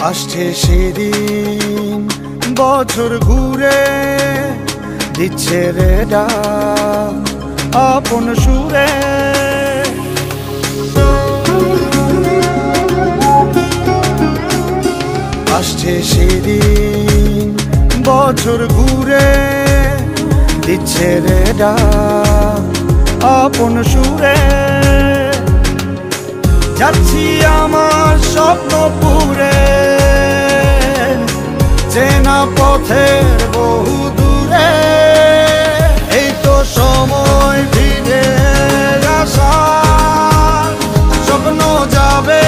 আসছে সেদিন বছর ঘুরে দিচ্ছে রে ডাক আপন সুরে। আসছে সেদিন বছর ঘুরে দিচ্ছে রে ডাক আপন সুরে। যাচ্ছি আমার স্বপ্ন পুরে চেনা পথের বহু দূরে। এই তো সময় ফিরে আসার স্বপ্ন যাবে